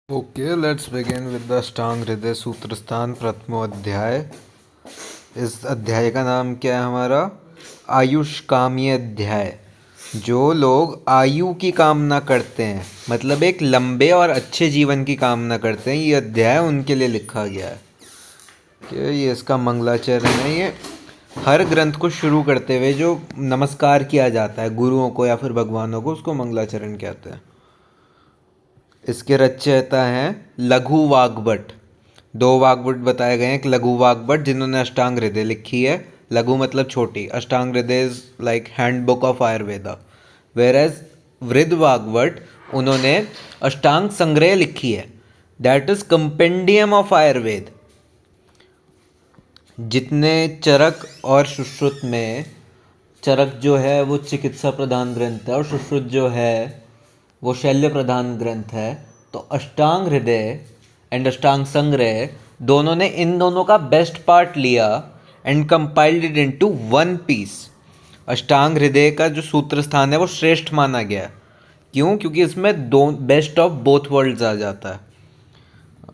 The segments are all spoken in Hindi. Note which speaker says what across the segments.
Speaker 1: Okay, let's begin with the अष्टांग हृदय सूत्र स्थान प्रथमो अध्याय। इस अध्याय का नाम क्या है हमारा? आयुष कामी अध्याय। जो लोग आयु की कामना करते हैं, मतलब एक लंबे और अच्छे जीवन की कामना करते हैं, ये अध्याय उनके लिए लिखा गया है। कि ये इसका मंगलाचरण है। ये हर ग्रंथ को शुरू करते हुए जो नमस्कार किया जाता है गुरुओं को या फिर भगवानों को, उसको मंगलाचरण कहते हैं। इसके रचयिता हैं लघु वाग्भट। दो वाग्भट बताए गए हैं, एक लघु वाग्भट जिन्होंने अष्टांग हृदय लिखी है। लघु मतलब छोटी, Ashtanga Hridaya is like handbook of Ayurveda. Whereas Vriddha Vagbhata, उन्होंने अष्टांग संग्रह लिखी है, that is compendium of Ayurveda. जितने चरक और सुश्रुत में, चरक जो है वो चिकित्सा प्रधान ग्रंथ है और सुश्रुत जो है वो शल्य प्रधान ग्रंथ है। तो अष्टांग हृदय एंड अष्टांग संग्रह, दोनों ने इन दोनों का बेस्ट पार्ट लिया and compiled it into one piece. Ashtanga Hridaya का जो सूत्र स्थान है वो श्रेष्ठ माना गया। क्यों? क्योंकि इसमें दो बेस्ट ऑफ बोथ वर्ल्ड्स आ जाता है।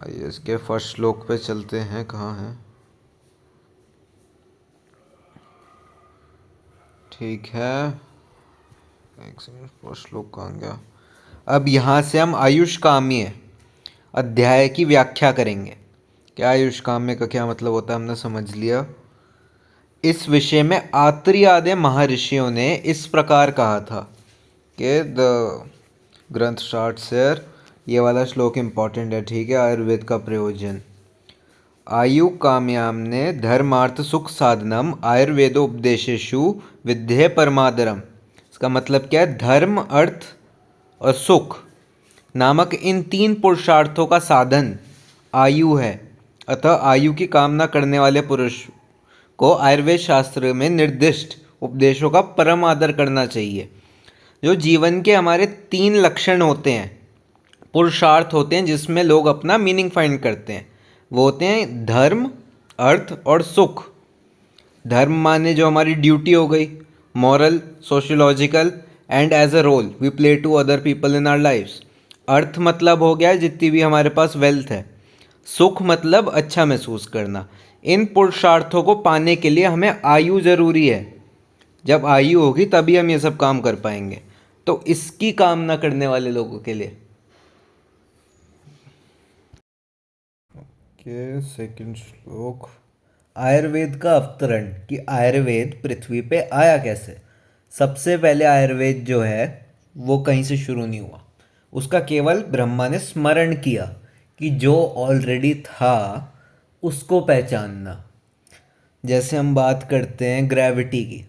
Speaker 1: आइए इसके फर्स्ट श्लोक पे चलते हैं। कहाँ है? ठीक है, एक सेकंड, फर्स्ट श्लोक कहाँ गया? अब यहाँ से हम आयुष काम्य अध्याय की व्याख्या करेंगे। क्या आयुष काम्य का क्या मतलब होता है हमने समझ लिया। इस विषय में आत्रेय आदि महर्षियों ने इस प्रकार कहा था कि द ग्रंथ स्टार्ट्स हियर। ये वाला श्लोक इम्पॉर्टेंट है, ठीक है। आयुर्वेद का प्रयोजन। आयु काम्याम ने धर्मार्थ सुख साधनम आयुर्वेदोपदेशेषु विद्ये परमादरम। इसका मतलब क्या है? धर्म, अर्थ और सुख नामक इन तीन पुरुषार्थों का साधन आयु है। अतः आयु की कामना करने वाले पुरुष को आयुर्वेद शास्त्र में निर्दिष्ट उपदेशों का परम आदर करना चाहिए। जो जीवन के हमारे तीन लक्षण होते हैं, पुरुषार्थ होते हैं, जिसमें लोग अपना मीनिंग फाइंड करते हैं, वो होते हैं धर्म, अर्थ और सुख। धर्म माने जो हमारी ड्यूटी हो गई, moral, sociological and as a role we play to other people in our lifes. अर्थ मतलब हो गया जितनी भी हमारे पास वेल्थ है। सुख मतलब अच्छा महसूस करना। इन पुरुषार्थों को पाने के लिए हमें आयु ज़रूरी है। जब आयु होगी तभी हम ये सब काम कर पाएंगे। तो इसकी कामना करने वाले लोगों के लिए के सेकंड श्लोक, आयुर्वेद का अवतरण, कि आयुर्वेद पृथ्वी पे आया कैसे। सबसे पहले आयुर्वेद जो है वो कहीं से शुरू नहीं हुआ, उसका केवल ब्रह्मा ने स्मरण किया कि जो ऑलरेडी था उसको पहचानना। जैसे हम बात करते हैं ग्रेविटी की,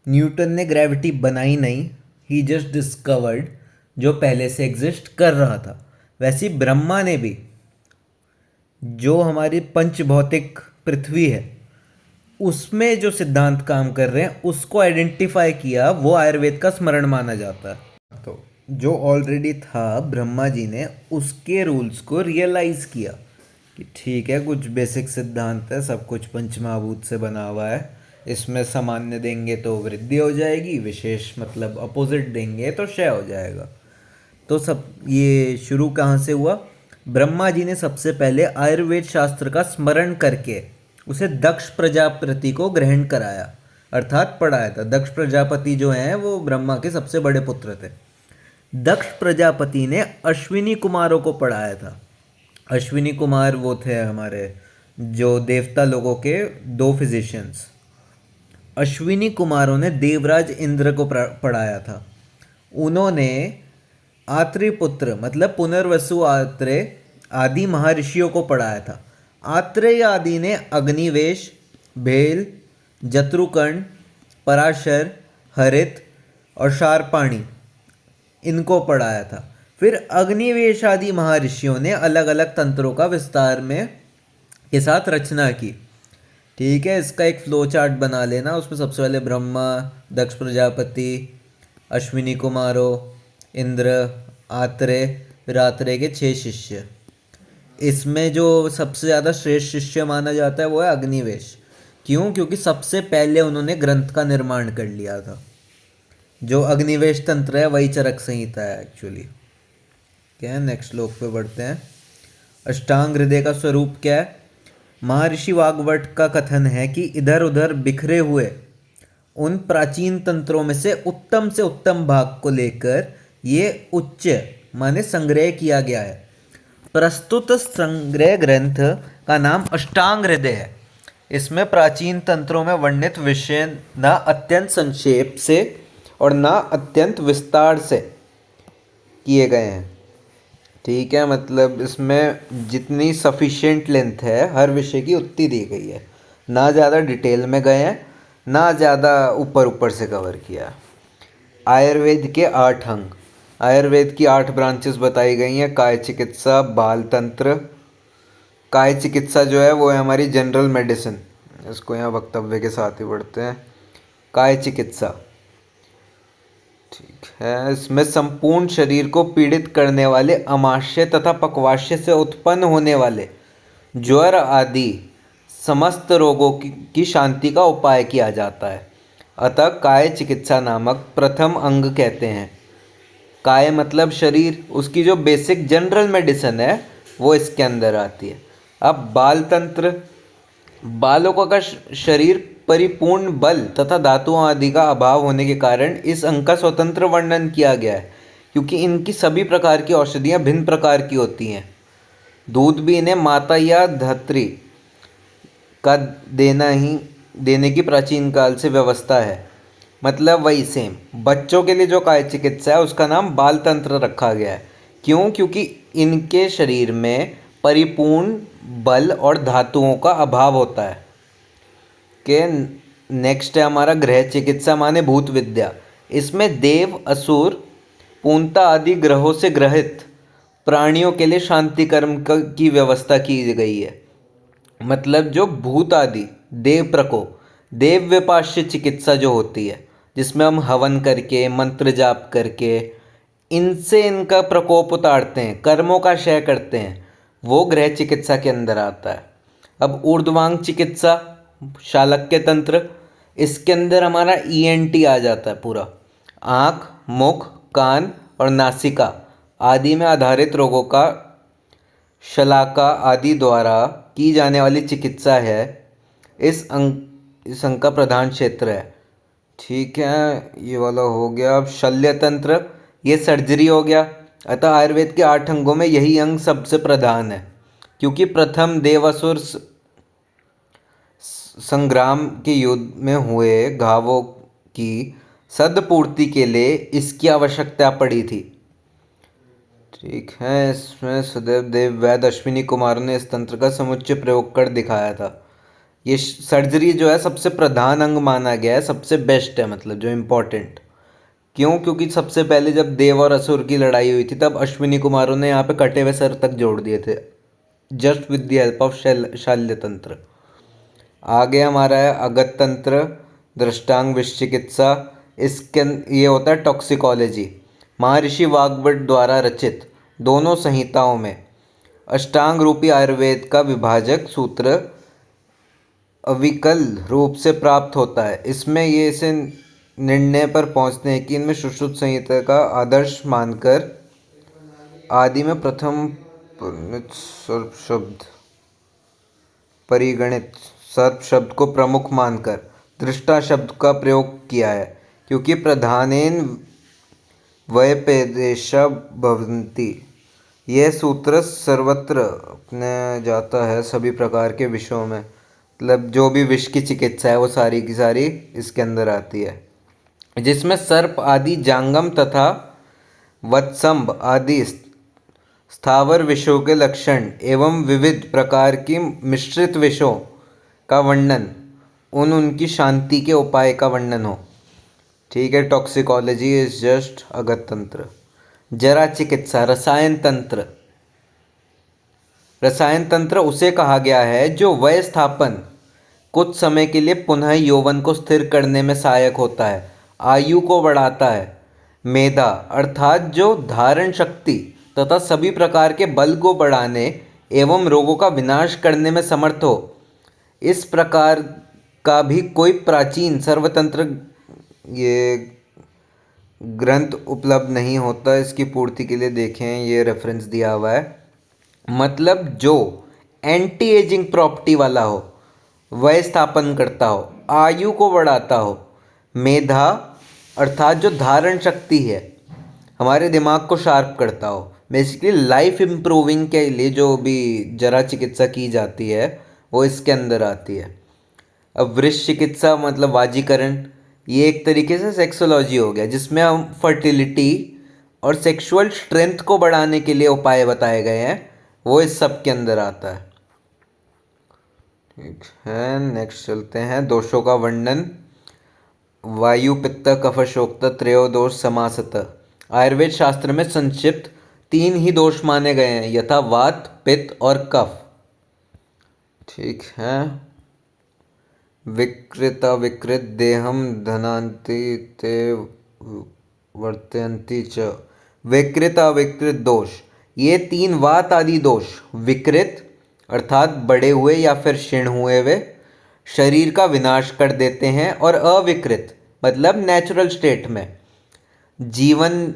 Speaker 1: न्यूटन ने ग्रेविटी बनाई नहीं, ही जस्ट डिस्कवर्ड जो पहले से एग्जिस्ट कर रहा था। वैसे ही ब्रह्मा ने भी जो हमारी पंचभौतिक पृथ्वी है उसमें जो सिद्धांत काम कर रहे हैं उसको आइडेंटिफाई किया, वो आयुर्वेद का स्मरण माना जाता है। तो जो ऑलरेडी था, ब्रह्मा जी ने उसके रूल्स को रियलाइज किया कि ठीक है, कुछ बेसिक सिद्धांत है, सब कुछ पंचमहाभूत से बना हुआ है, इसमें सामान्य देंगे तो वृद्धि हो जाएगी, विशेष मतलब अपोजिट देंगे तो क्षय हो जाएगा। तो सब ये शुरू कहाँ से हुआ? ब्रह्मा जी ने सबसे पहले आयुर्वेद शास्त्र का स्मरण करके उसे दक्ष प्रजापति को ग्रहण कराया, अर्थात पढ़ाया था। दक्ष प्रजापति जो हैं वो ब्रह्मा के सबसे बड़े पुत्र थे। दक्ष प्रजापति ने अश्विनी कुमारों को पढ़ाया था। अश्विनी कुमार वो थे हमारे जो देवता लोगों के दो फिजिशियंस। अश्विनी कुमारों ने देवराज इंद्र को पढ़ाया था। उन्होंने आत्रेय पुत्र मतलब पुनर्वसु आत्रेय आदि महर्षियों को पढ़ाया था। आत्रेय आदि ने अग्निवेश, भेल, जत्रुकर्ण, पराशर, हरित और शार्पाणी इनको पढ़ाया था। फिर अग्निवेश आदि महर्षियों ने अलग अलग तंत्रों का विस्तार में के साथ रचना की। ठीक है, इसका एक फ्लो चार्ट बना लेना। उसमें सबसे पहले ब्रह्मा, दक्ष प्रजापति, अश्विनी कुमारों, इंद्र, आत्रेय, फिर आत्रेय के 6 शिष्य। इसमें जो सबसे ज़्यादा श्रेष्ठ शिष्य माना जाता है वो है अग्निवेश। क्यों? क्योंकि सबसे पहले उन्होंने ग्रंथ का निर्माण कर लिया था। जो अग्निवेश तंत्र है वही चरक संहिता है एक्चुअली। क्या है, नेक्स्ट श्लोक पे बढ़ते हैं। अष्टांग हृदय का स्वरूप क्या है? महर्षि वाग्भट का कथन है कि इधर उधर बिखरे हुए उन प्राचीन तंत्रों में से उत्तम भाग को लेकर ये उच्च माने संग्रह किया गया है। प्रस्तुत संग्रह ग्रंथ का नाम अष्टांग हृदय है। इसमें प्राचीन तंत्रों में वर्णित विषय न अत्यंत संक्षेप से और न अत्यंत विस्तार से किए गए हैं। ठीक है, मतलब इसमें जितनी सफिशिएंट लेंथ है हर विषय की उतनी दी गई है, ना ज़्यादा डिटेल में गए हैं ना ज़्यादा ऊपर ऊपर से कवर किया है। आयुर्वेद के 8 अंग, आयुर्वेद की 8 ब्रांचेस बताई गई हैं। काय चिकित्सा, बाल तंत्र। काय चिकित्सा जो है वो है हमारी जनरल मेडिसिन, इसको यहाँ वक्तव्य के साथ ही पढ़ते हैं। काय चिकित्सा, ठीक है, इसमें संपूर्ण शरीर को पीड़ित करने वाले अमाशय तथा पक्वाशय से उत्पन्न होने वाले ज्वर आदि समस्त रोगों की शांति का उपाय किया जाता है। अतः काय चिकित्सा नामक प्रथम अंग कहते हैं। काय मतलब शरीर, उसकी जो बेसिक जनरल मेडिसिन है वो इसके अंदर आती है। अब बाल तंत्र, बालों का शरीर परिपूर्ण बल तथा धातुओं आदि का अभाव होने के कारण इस अंग का स्वतंत्र वर्णन किया गया है, क्योंकि इनकी सभी प्रकार की औषधियाँ भिन्न प्रकार की होती हैं। दूध भी इन्हें माता या धात्री का देने की प्राचीन काल से व्यवस्था है। मतलब वही सेम बच्चों के लिए जो काय चिकित्सा है उसका नाम बाल तंत्र रखा गया है। क्यों? क्योंकि इनके शरीर में परिपूर्ण बल और धातुओं का अभाव होता है। के नेक्स्ट है हमारा गृह चिकित्सा माने भूत विद्या। इसमें देव, असुर, पूंता आदि ग्रहों से ग्रहित प्राणियों के लिए शांति कर्म की व्यवस्था की गई है। मतलब जो भूत आदि देव प्रकोप, देव विपाश्य चिकित्सा जो होती है, जिसमें हम हवन करके मंत्र जाप करके इनसे इनका प्रकोप उतारते हैं, कर्मों का क्षय करते हैं, वो गृह चिकित्सा के अंदर आता है। अब ऊर्ध्वांग चिकित्सा, शालक्य तंत्र, इसके अंदर हमारा ईएनटी आ जाता है पूरा। आँख, मुख, कान और नासिका आदि में आधारित रोगों का शलाका आदि द्वारा की जाने वाली चिकित्सा है। इस अंग का प्रधान क्षेत्र है। ठीक है, ये वाला हो गया। अब शल्य तंत्र, ये सर्जरी हो गया। अतः आयुर्वेद के 8 अंगों में यही अंग सबसे प्रधान है, क्योंकि प्रथम देवासुर संग्राम के युद्ध में हुए घावों की सद्पूर्ति के लिए इसकी आवश्यकता पड़ी थी। ठीक है, इसमें सुदेव देव वैद्य, अश्विनी कुमार ने इस तंत्र का समुच्चय प्रयोग कर दिखाया था। ये सर्जरी जो है सबसे प्रधान अंग माना गया है, सबसे बेस्ट है, मतलब जो इम्पोर्टेंट। क्यों? क्योंकि सबसे पहले जब देव और असुर की लड़ाई हुई थी तब अश्विनी कुमारों ने यहाँ पे कटे हुए सर तक जोड़ दिए थे, just with the help of शल्य तंत्र। आगे हमारा है अगत तंत्र, दृष्टांग विष चिकित्सा। इसके ये होता है टॉक्सिकोलॉजी। महर्षि वाग्भट द्वारा रचित दोनों संहिताओं में अष्टांग रूपी आयुर्वेद का विभाजक सूत्र अविकल रूप से प्राप्त होता है। इसमें ये इसे निर्णय पर पहुंचते हैं कि इनमें सुश्रुत संहिता का आदर्श मानकर आदि में प्रथम सर्प शब्द परिगणित, सर्प शब्द को प्रमुख मानकर दृष्टा शब्द का प्रयोग किया है, क्योंकि प्रधानेन वयपेदेशा भवन्ति। यह सूत्र सर्वत्र अपने जाता है सभी प्रकार के विषयों में। मतलब जो भी विष की चिकित्सा है वो सारी की सारी इसके अंदर आती है, जिसमें सर्प आदि जांगम तथा वत्संब आदि स्थावर विषयों के लक्षण एवं विविध प्रकार की मिश्रित विषयों का वर्णन, उनकी शांति के उपाय का वर्णन हो। ठीक है, टॉक्सिकोलॉजी इज जस्ट अगत तंत्र। जरा चिकित्सा, रसायन तंत्र। रसायन तंत्र उसे कहा गया है जो वय स्थापन, कुछ समय के लिए पुनः यौवन को स्थिर करने में सहायक होता है, आयु को बढ़ाता है, मेधा अर्थात जो धारण शक्ति तथा सभी प्रकार के बल को बढ़ाने एवं रोगों का विनाश करने में समर्थ हो। इस प्रकार का भी कोई प्राचीन सर्वतंत्र ये ग्रंथ उपलब्ध नहीं होता। इसकी पूर्ति के लिए देखें, ये रेफरेंस दिया हुआ है मतलब जो एंटी एजिंग प्रॉपर्टी वाला हो, वय स्थापन करता हो, आयु को बढ़ाता हो, मेधा अर्थात जो धारण शक्ति है, हमारे दिमाग को शार्प करता हो। बेसिकली लाइफ इम्प्रूविंग के लिए जो भी जरा चिकित्सा की जाती है वो इसके अंदर आती है। अब वृक्ष चिकित्सा मतलब वाजीकरण, ये एक तरीके से सेक्सोलॉजी हो गया जिसमें हम फर्टिलिटी और सेक्सुअल स्ट्रेंथ को बढ़ाने के लिए उपाय बताए गए हैं, वो इस सब के अंदर आता है। ठीक है, नेक्स्ट चलते हैं दोषों का वर्णन। वायु पित्त कफ शोक्त त्रयोदोष समासतः। आयुर्वेद शास्त्र में संक्षिप्त तीन ही दोष माने गए हैं, यथा वात पित्त और कफ। ठीक है। विकृत अविकृत देहम धनान्ति ते वर्तयन्ति च। विकृत अविकृत दोष, ये तीन वात आदि दोष, विकृत अर्थात बड़े हुए या फिर क्षीण हुए वे, शरीर का विनाश कर देते हैं, और अविकृत मतलब नेचुरल स्टेट में जीवन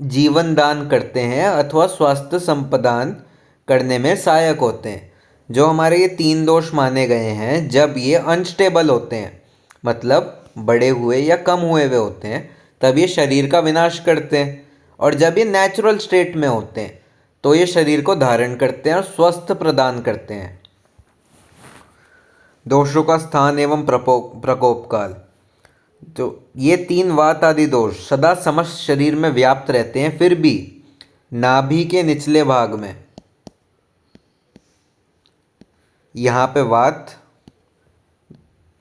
Speaker 1: जीवन दान करते हैं अथवा स्वास्थ्य संप्रदान करने में सहायक होते हैं। जो हमारे ये तीन दोष माने गए हैं, जब ये अनस्टेबल होते हैं मतलब बड़े हुए या कम हुए हुए होते हैं, तब ये शरीर का विनाश करते हैं, और जब ये नेचुरल स्टेट में होते हैं तो ये शरीर को धारण करते हैं और स्वस्थ प्रदान करते हैं। दोषों का स्थान एवं प्रकोप काल। तो ये तीन वात आदि दोष सदा समस्त शरीर में व्याप्त रहते हैं, फिर भी नाभि के निचले भाग में यहाँ पे वात,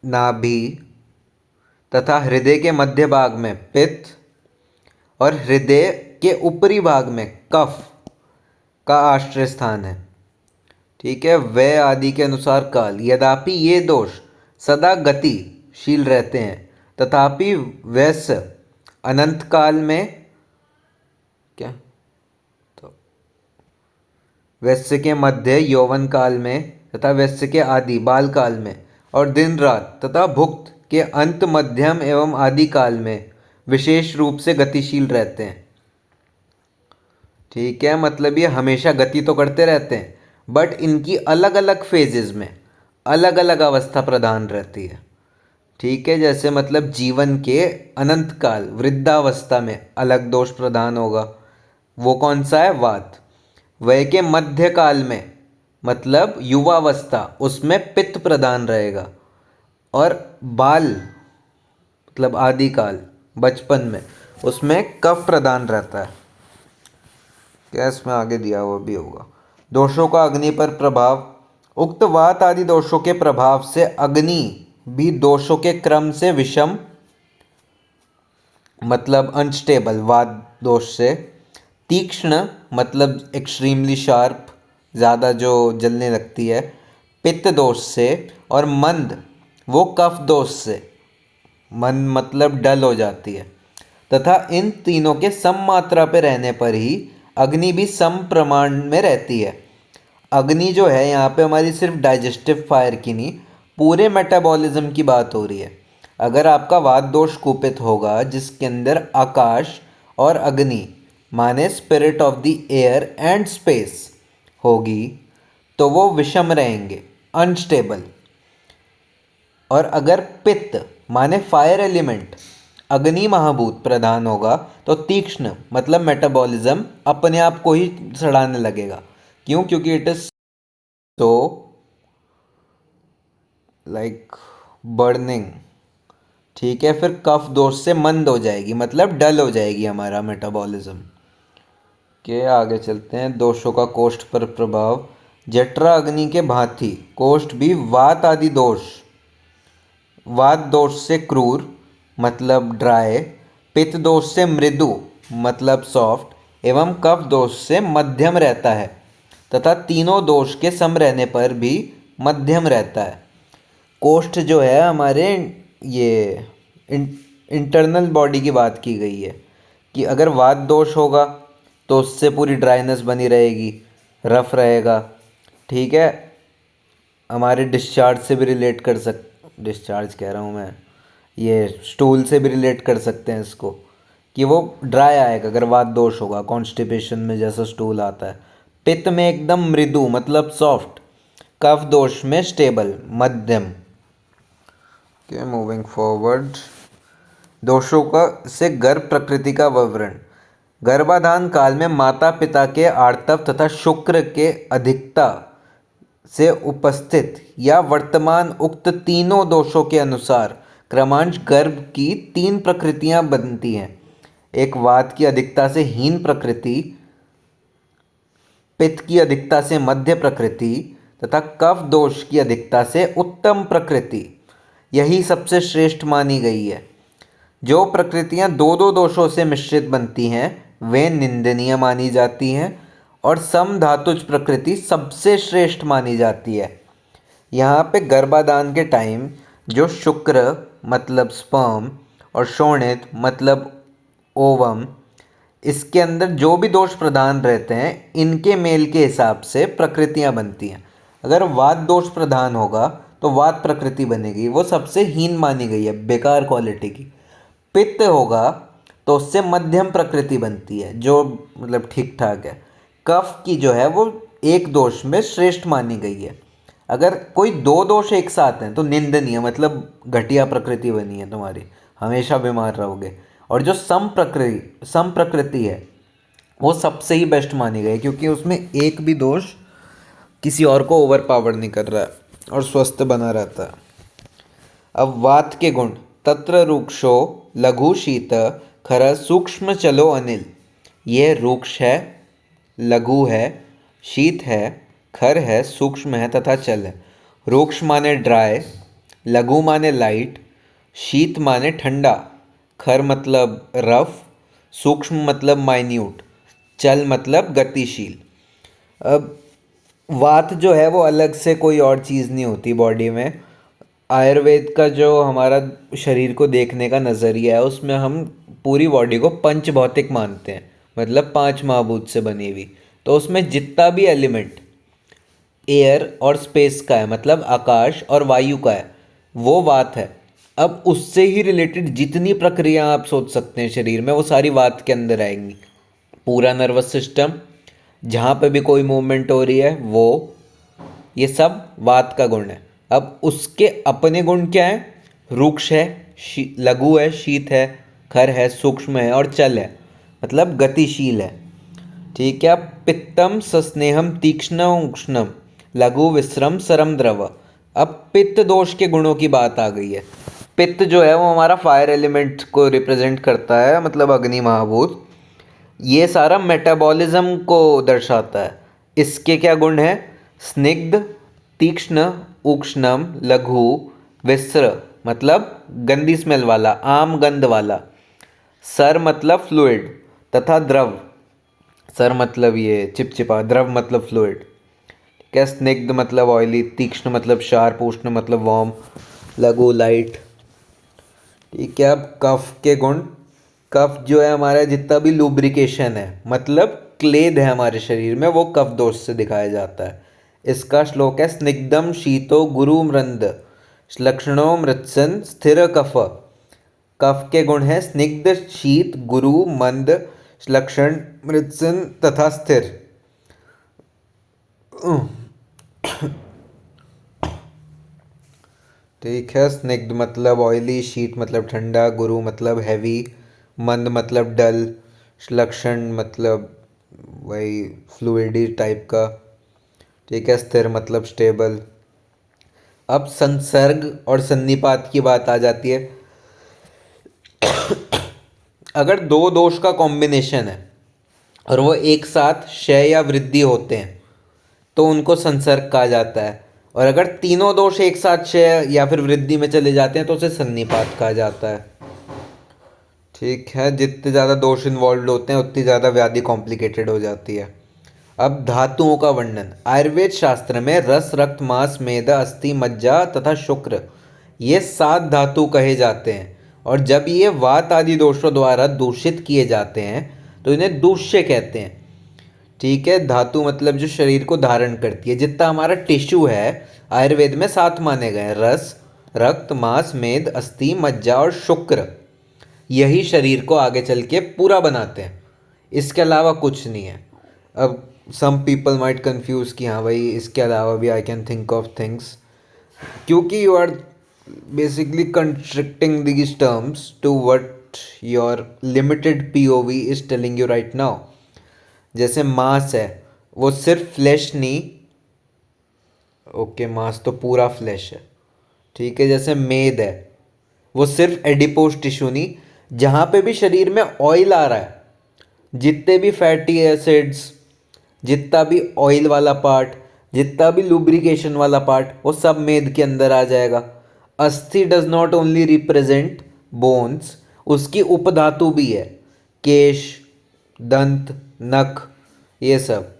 Speaker 1: नाभि तथा हृदय के मध्य भाग में पित्त और हृदय के ऊपरी भाग में कफ का आश्रय स्थान है। ठीक है। व्यय आदि के अनुसार काल। यद्यपि ये दोष सदा गतिशील रहते हैं, तथापि वैश्य अनंत काल में क्या तो वैश्य के मध्य यौवन काल में तथा वैश्य के आदि बाल काल में और दिन रात तथा भुक्त के अंत मध्यम एवं आदि काल में विशेष रूप से गतिशील रहते हैं। ठीक है, मतलब ये हमेशा गति तो करते रहते हैं, बट इनकी अलग अलग फेजेस में अलग अलग अवस्था प्रधान रहती है। ठीक है, जैसे मतलब जीवन के अनंत काल वृद्धावस्था में अलग दोष प्रधान होगा, वो कौन सा है? वात। वय के मध्य काल में मतलब युवावस्था, उसमें पित्त प्रधान रहेगा, और बाल मतलब आदिकाल बचपन में उसमें कफ प्रधान रहता है। क्या इसमें आगे दिया हुआ भी होगा। दोषों का अग्नि पर प्रभाव। उक्त वात आदि दोषों के प्रभाव से अग्नि भी दोषों के क्रम से विषम मतलब अनस्टेबल वात दोष से, तीक्ष्ण मतलब एक्सट्रीमली शार्प ज़्यादा जो जलने लगती है पित्त दोष से, और मंद वो कफ दोष से, मन मतलब डल हो जाती है। तथा इन तीनों के सम मात्रा पे रहने पर ही अग्नि भी सम प्रमाण में रहती है। अग्नि जो है यहाँ पे हमारी सिर्फ डाइजेस्टिव फायर की नहीं, पूरे मेटाबॉलिज्म की बात हो रही है। अगर आपका वात दोष कुपित होगा जिसके अंदर आकाश और अग्नि माने spirit of the air and space होगी, तो वो विषम रहेंगे, अनस्टेबल। और अगर पित्त माने फायर एलिमेंट अग्नि महाभूत प्रधान होगा, तो तीक्ष्ण मतलब मेटाबॉलिज्म अपने आप को ही सड़ाने लगेगा। क्यों? क्योंकि it is so like burning. ठीक है, फिर कफ दोष से मंद हो जाएगी मतलब डल हो जाएगी हमारा मेटाबॉलिज्म। के आगे चलते हैं। दोषों का कोष्ठ पर प्रभाव। जठरा अग्नि के भांति कोष्ठ भी वात आदि दोष, वात दोष से क्रूर मतलब ड्राई, पित्त दोष से मृदु मतलब सॉफ्ट, एवं कफ दोष से मध्यम रहता है, तथा तीनों दोष के सम रहने पर भी मध्यम रहता है। कोष्ठ जो है हमारे ये इंटरनल बॉडी की बात की गई है कि अगर वात दोष होगा तो उससे पूरी ड्राइनेस बनी रहेगी, रफ रहेगा। ठीक है, हमारे डिस्चार्ज से भी रिलेट कर डिस्चार्ज कह रहा हूँ मैं, ये स्टूल से भी रिलेट कर सकते हैं इसको कि वो ड्राई आएगा अगर वात दोष होगा, कॉन्स्टिपेशन में जैसा स्टूल आता है। पित्त में एकदम मृदु मतलब सॉफ्ट, कफ दोष में स्टेबल मध्यम। Okay, moving forward. दोषों का से गर्भ प्रकृति का विवरण। गर्भाधान काल में माता पिता के आर्तव तथा शुक्र के अधिकता से उपस्थित या वर्तमान उक्त तीनों दोषों के अनुसार क्रमांश गर्भ की तीन प्रकृतियां बनती हैं। एक वात की अधिकता से हीन प्रकृति, पित्त की अधिकता से मध्य प्रकृति तथा कफ दोष की अधिकता से उत्तम प्रकृति। यही सबसे श्रेष्ठ मानी गई है। जो प्रकृतियां दो दो दोषों से मिश्रित बनती हैं वे निंदनीय मानी जाती हैं और समधातुज प्रकृति सबसे श्रेष्ठ मानी जाती है। यहाँ पे गर्भाधान के टाइम जो शुक्र मतलब स्पर्म और शोणित मतलब ओवम, इसके अंदर जो भी दोष प्रधान रहते हैं इनके मेल के हिसाब से प्रकृतियाँ बनती हैं। अगर वात दोष प्रधान होगा तो वात प्रकृति बनेगी, वो सबसे हीन मानी गई है, बेकार क्वालिटी की। पित्त होगा तो उससे मध्यम प्रकृति बनती है जो मतलब ठीक ठाक है। कफ की जो है वो एक दोष में श्रेष्ठ मानी गई है। अगर कोई दो दोष एक साथ हैं तो निंदनीय मतलब घटिया प्रकृति बनी है तुम्हारी, हमेशा बीमार रहोगे। और जो सम प्रकृति है वो सबसे ही बेस्ट मानी गई क्योंकि उसमें एक भी दोष किसी और को ओवर पावर नहीं कर रहा है और स्वस्थ बना रहता है। अब वात के गुण। तत्र रूक्षो लघु शीत खर सूक्ष्म चलो अनिल। यह रूक्ष है, लघु है, शीत है, खर है, सूक्ष्म है तथा चल है। रूक्ष माने ड्राई, लघु माने लाइट, शीत माने ठंडा, खर मतलब रफ, सूक्ष्म मतलब माइन्यूट, चल मतलब गतिशील। अब वात जो है वो अलग से कोई और चीज़ नहीं होती बॉडी में। आयुर्वेद का जो हमारा शरीर को देखने का नज़रिया है उसमें हम पूरी बॉडी को पंच भौतिक मानते हैं, मतलब पांच महाभूत से बनी हुई। तो उसमें जितना भी एलिमेंट एयर और स्पेस का है मतलब आकाश और वायु का है वो वात है। अब उससे ही रिलेटेड जितनी प्रक्रिया आप सोच सकते हैं शरीर में वो सारी वात के अंदर आएंगी। पूरा नर्वस सिस्टम, जहाँ पे भी कोई मूवमेंट हो रही है वो, ये सब वात का गुण है। अब उसके अपने गुण क्या है? रूक्ष है, लघु है, शीत है, खर है, सूक्ष्म है और चल है मतलब गतिशील है। ठीक है। अब पित्तम सस्नेहम तीक्ष्ण उष्णम लघु विश्रम सरम द्रव। अब पित्त दोष के गुणों की बात आ गई है। पित्त जो है वो हमारा फायर एलिमेंट को रिप्रेजेंट करता है मतलब अग्नि महाभूत। ये सारा मेटाबॉलिज्म को दर्शाता है। इसके क्या गुण है? स्निग्ध, तीक्ष्ण, उष्णम, लघु, विस्र मतलब गंदी स्मेल वाला, आम गंध वाला, सर मतलब फ्लूइड तथा द्रव, सर मतलब ये चिपचिपा, द्रव मतलब फ्लूइड। ठीक है। स्निग्ध मतलब ऑयली, तीक्ष्ण मतलब शार्प, उष्ण मतलब वार्म, लघु लाइट। ठीक है। अब कफ के गुण। कफ जो है हमारा जितना भी लुब्रिकेशन है मतलब क्लेद है हमारे शरीर में वो कफ दोष से दिखाया जाता है। इसका श्लोक है स्निग्धम शीतो गुरु मृंद लक्षणों मृत्सन स्थिर कफ। कफ के गुण है स्निग्ध, शीत, गुरु, मंद, लक्षण, मृत्सन तथा स्थिर। ठीक है। स्निग्ध मतलब ऑयली, शीत मतलब ठंडा, गुरु मतलब हैवी, मंद मतलब डल, लक्षण मतलब वही फ्लूइडी टाइप का। ठीक है। स्थिर मतलब स्टेबल। अब संसर्ग और सन्निपात की बात आ जाती है। अगर दो दोष का कॉम्बिनेशन है और वो एक साथ क्षय या वृद्धि होते हैं तो उनको संसर्ग कहा जाता है। और अगर तीनों दोष एक साथ क्षय या फिर वृद्धि में चले जाते हैं तो उसे सन्निपात कहा जाता है। ठीक है। जितने ज़्यादा दोष इन्वॉल्व होते हैं उतनी ज़्यादा व्याधि कॉम्प्लिकेटेड हो जाती है। अब धातुओं का वर्णन। आयुर्वेद शास्त्र में रस, रक्त, मांस, मेदा, अस्थि, मज्जा तथा शुक्र ये 7 धातु कहे जाते हैं। और जब ये वात आदि दोषों द्वारा दूषित किए जाते हैं तो इन्हें दूष्य कहते हैं। ठीक है। धातु मतलब जो शरीर को धारण करती है। जितना हमारा टिश्यू है आयुर्वेद में 7 माने गए हैं, रस, रक्त, मांस, मेद, अस्थि, मज्जा और शुक्र। यही शरीर को आगे चल के पूरा बनाते हैं, इसके अलावा कुछ नहीं है। अब सम पीपल माइट कंफ्यूज कि हाँ भाई इसके अलावा भी I can think of things, क्योंकि you are basically constricting these terms to what your limited POV is telling you right now. जैसे मांस है, वो सिर्फ फ्लैश नहीं, ओके मांस तो पूरा फ्लैश है, ठीक है। जैसे मेद है, वो सिर्फ एडिपोज टिश्यू नहीं, जहाँ पे भी शरीर में ऑयल आ रहा है, जितने भी फैटी एसिड्स, जितना भी ऑयल वाला पार्ट, जितना भी लुब्रिकेशन वाला पार्ट, वो सब मेद के अंदर आ जाएगा। अस्थि does not only represent bones, उसकी उपधातु भी है, केश, दंत, नख, ये सब,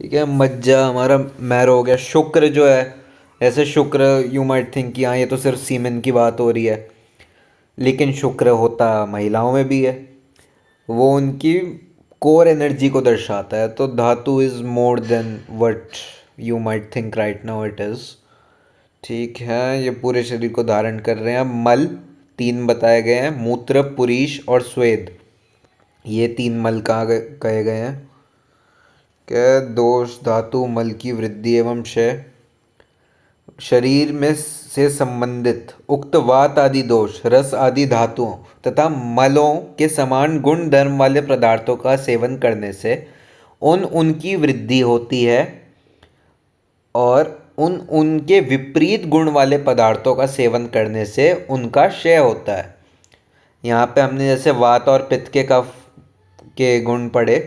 Speaker 1: ठीक है। मज्जा हमारा मैरो हो गया। शुक्र जो है, ऐसे शुक्र यू माइट थिंक कि हाँ ये तो सिर्फ सीमेन की बात हो रही है, लेकिन शुक्र होता महिलाओं में भी है, वो उनकी कोर एनर्जी को दर्शाता है। तो धातु is more than what you might think right now it is, ठीक है। ये पूरे शरीर को धारण कर रहे हैं। मल तीन बताए गए हैं, मूत्र, पुरीश और स्वेद, ये तीन मल कहे गए हैं। क्या दोष धातु मल की वृद्धि एवं क्षय, शरीर में से संबंधित उक्त वात आदि दोष रस आदि धातुओं तथा मलों के समान गुण धर्म वाले पदार्थों का सेवन करने से उनकी वृद्धि होती है, और उनके विपरीत गुण वाले पदार्थों का सेवन करने से उनका क्षय होता है। यहाँ पे हमने जैसे वात और पित्त के कफ के गुण पढ़े,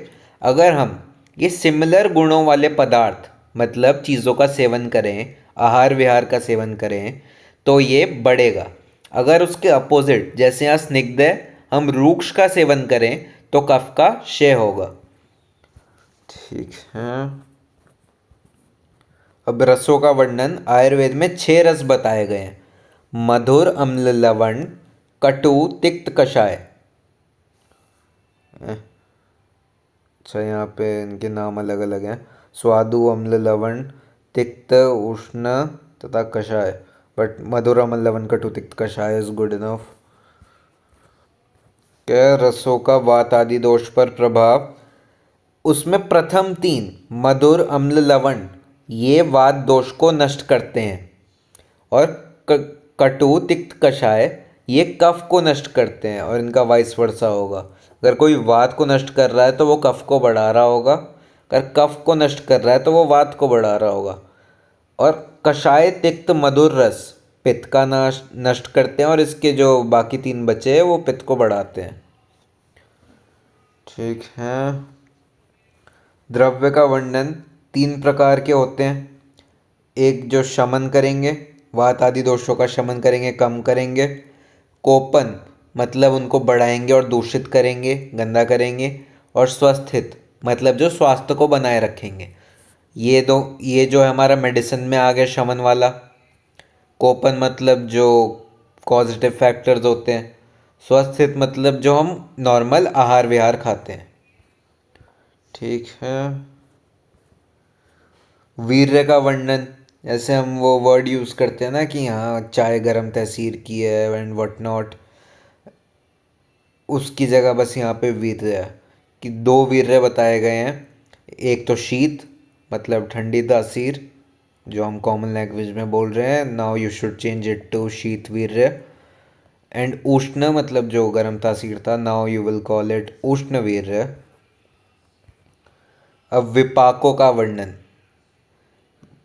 Speaker 1: अगर हम ये सिमिलर गुणों वाले पदार्थ मतलब चीज़ों का सेवन करें, आहार विहार का सेवन करें, तो ये बढ़ेगा। अगर उसके अपोजिट जैसे यहाँ स्निग्ध है, हम रूक्ष का सेवन करें तो कफ का क्षय होगा, ठीक है। अब रसों का वर्णन, आयुर्वेद में 6 रस बताए गए हैं, मधुर, अम्ल, लवण, कटु, तिक्त, कषाय। अच्छा, यहाँ पे इनके नाम अलग अलग हैं, स्वादु, अम्ल, लवण, तिक्त, उष्ण तथा कषाय, बट मधुर, अम्ल, लवण, कटु, तिक्त, कषाय इज गुड इनफ। क्या रसों का वात आदि दोष पर प्रभाव, उसमें प्रथम 3 मधुर, अम्ल, लवण, ये वात दोष को नष्ट करते हैं, और कटु, तिक्त, कषाय ये कफ को नष्ट करते हैं, और इनका वाइस वर्सा होगा। अगर कोई वात को नष्ट कर रहा है तो वो कफ को बढ़ा रहा होगा, अगर कफ को नष्ट कर रहा है तो वो वात को बढ़ा रहा होगा। और कषाय, तिक्त, मधुर रस पित्त का नष्ट करते हैं, और इसके जो बाकी 3 बचे हैं वो पित्त को बढ़ाते हैं, ठीक है। द्रव्य का वर्णन, 3 प्रकार के होते हैं, एक जो शमन करेंगे, वात आदि दोषों का शमन करेंगे, कम करेंगे। कोपन मतलब उनको बढ़ाएंगे और दूषित करेंगे, गंदा करेंगे। और स्वस्थित मतलब जो स्वास्थ्य को बनाए रखेंगे। ये जो है हमारा मेडिसिन में आ गया शमन वाला। कोपन मतलब जो पॉजिटिव फैक्टर्स होते हैं, स्वस्थित मतलब जो हम नॉर्मल आहार विहार खाते हैं, ठीक है। वीर्य का वर्णन, जैसे हम वो वर्ड यूज़ करते हैं ना कि हाँ चाय गरम तहसीर की है एंड व्हाट नॉट, उसकी जगह बस यहाँ पे वीर्य है कि 2 वीर्य बताए गए हैं। एक तो शीत मतलब ठंडी तासीर, जो हम कॉमन लैंग्वेज में बोल रहे हैं, now you should change it to shita virya. And उष्ण मतलब जो गर्म तासीर था, now you will call it ushna virya. अब विपाकों का वर्णन,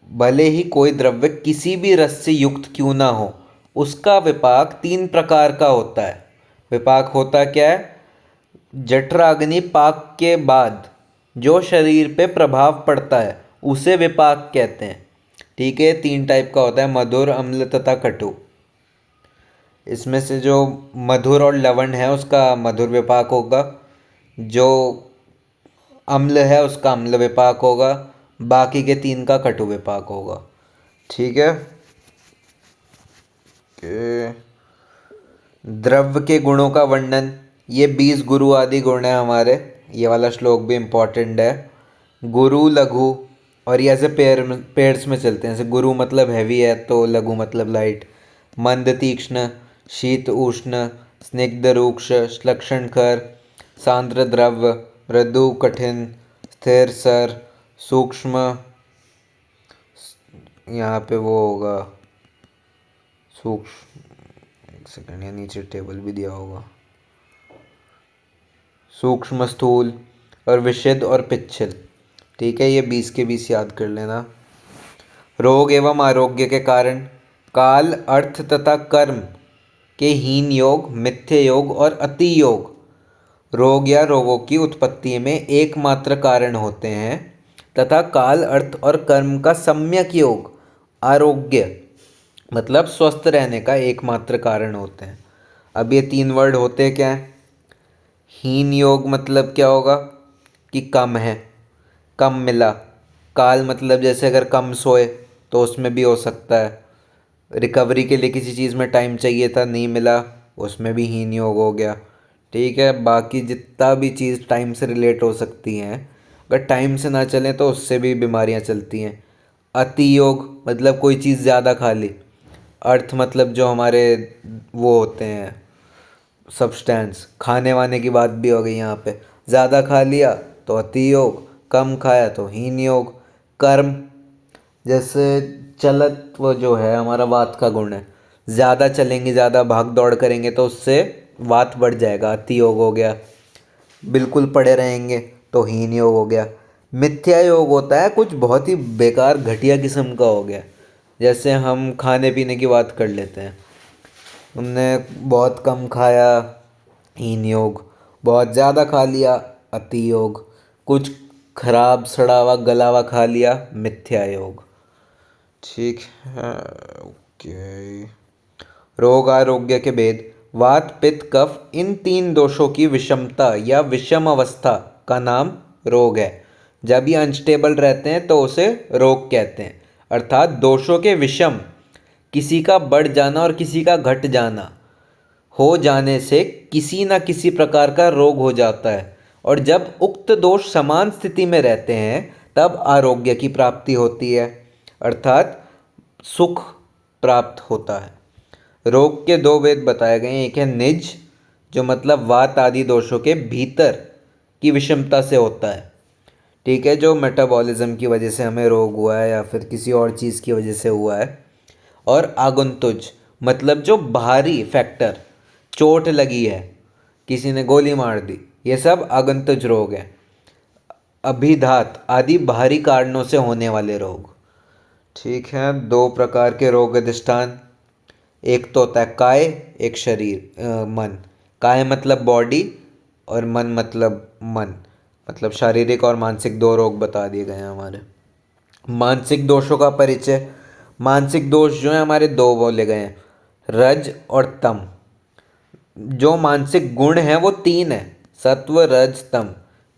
Speaker 1: भले ही कोई द्रव्य किसी भी रस से युक्त क्यों ना हो, उसका विपाक 3 प्रकार का होता है। विपाक होता क्या है, जठराग्नि पाक के बाद जो शरीर पे प्रभाव पड़ता है उसे विपाक कहते हैं, ठीक है। 3 टाइप का होता है, मधुर, अम्ल तथा कटु। इसमें से जो मधुर और लवण है उसका मधुर विपाक होगा, जो अम्ल है उसका अम्ल विपाक होगा, बाकी के 3 का कटु विपाक होगा, ठीक है। द्रव्य के गुणों का वर्णन, ये 20 गुरु आदि गुण है हमारे, ये वाला श्लोक भी इम्पोर्टेंट है। गुरु, लघु, और ये ऐसे पेयर्स में चलते हैं, जैसे गुरु मतलब हैवी है तो लघु मतलब लाइट। मंद, तीक्ष्ण, शीत, उष्ण, स्निग्ध, रूक्ष, श्लक्षणकर, सांद्र, द्रव्य, मृदु, कठिन, स्थिर, सर, सूक्ष्म, यहाँ पे वो होगा सूक्ष्म, एक सेकंड, या नीचे टेबल भी दिया होगा। सूक्ष्म, स्थूल और विशुद्ध और पिच्छल। ठीक है, ये 20 के 20 याद कर लेना। रोग एवं आरोग्य के कारण काल, अर्थ तथा कर्म के हीन योग, मिथ्य योग और अति योग रोग या रोगों की उत्पत्ति में एकमात्र कारण होते हैं तथा काल, अर्थ और कर्म का सम्यक योग आरोग्य मतलब स्वस्थ रहने का एकमात्र कारण होते हैं। अब ये 3 वर्ड होते क्या हैं? हीन योग मतलब क्या होगा कि कम है, कम मिला। काल मतलब जैसे अगर कम सोए तो उसमें भी हो सकता है। रिकवरी के लिए किसी चीज़ में टाइम चाहिए था, नहीं मिला, उसमें भी हीन योग हो गया। ठीक है, बाकी जितना भी चीज़ टाइम से रिलेट हो सकती हैं, अगर टाइम से ना चलें तो उससे भी बीमारियां चलती हैं। अति योग मतलब कोई चीज़ ज़्यादा खा ली। अर्थ मतलब जो हमारे वो होते हैं सब्सटेंस, खाने वाने की बात भी हो गई यहाँ पे। ज़्यादा खा लिया तो अति योग, कम खाया तो हीन योग। कर्म जैसे चलत्व जो है हमारा वात का गुण है, ज़्यादा चलेंगे, ज़्यादा भाग दौड़ करेंगे तो उससे वात बढ़ जाएगा, अति योग हो गया। बिल्कुल पड़े रहेंगे तो हीन योग हो गया। मिथ्या योग होता है कुछ बहुत ही बेकार घटिया किस्म का हो गया। जैसे हम खाने पीने की बात कर लेते हैं, तुमने बहुत कम खाया हीन योग, बहुत ज़्यादा खा लिया अति योग, कुछ खराब सड़ा हुआ गला हुआ खा लिया मिथ्या योग। ठीक है, ओके। रोग आरोग्य के भेद। वात, पित्त, कफ इन 3 दोषों की विषमता या विषम अवस्था का नाम रोग है। जब ये अनस्टेबल रहते हैं तो उसे रोग कहते हैं। अर्थात दोषों के विषम, किसी का बढ़ जाना और किसी का घट जाना हो जाने से किसी न किसी प्रकार का रोग हो जाता है। और जब उक्त दोष समान स्थिति में रहते हैं तब आरोग्य की प्राप्ति होती है, अर्थात सुख प्राप्त होता है। रोग के 2 भेद बताए गए हैं। एक है निज, जो मतलब वात आदि दोषों के भीतर की विषमता से होता है। ठीक है, जो मेटाबॉलिज्म की वजह से हमें रोग हुआ है या फिर किसी और चीज़ की वजह से हुआ है। और आगंतुज मतलब जो बाहरी फैक्टर, चोट लगी है, किसी ने गोली मार दी, ये सब आगंतुज रोग हैं। अभिघात आदि बाहरी कारणों से होने वाले रोग। ठीक है, 2 प्रकार के रोग अधिष्ठान। एक तो होता है काय, एक शरीर मन। काय मतलब बॉडी और मन मतलब मन, मतलब शारीरिक और मानसिक 2 रोग बता दिए गए हैं हमारे। मानसिक दोषों का परिचय। मानसिक दोष जो है हमारे 2 बोले गए हैं, रज और तम। जो मानसिक गुण हैं वो 3 है, सत्व, रज, तम।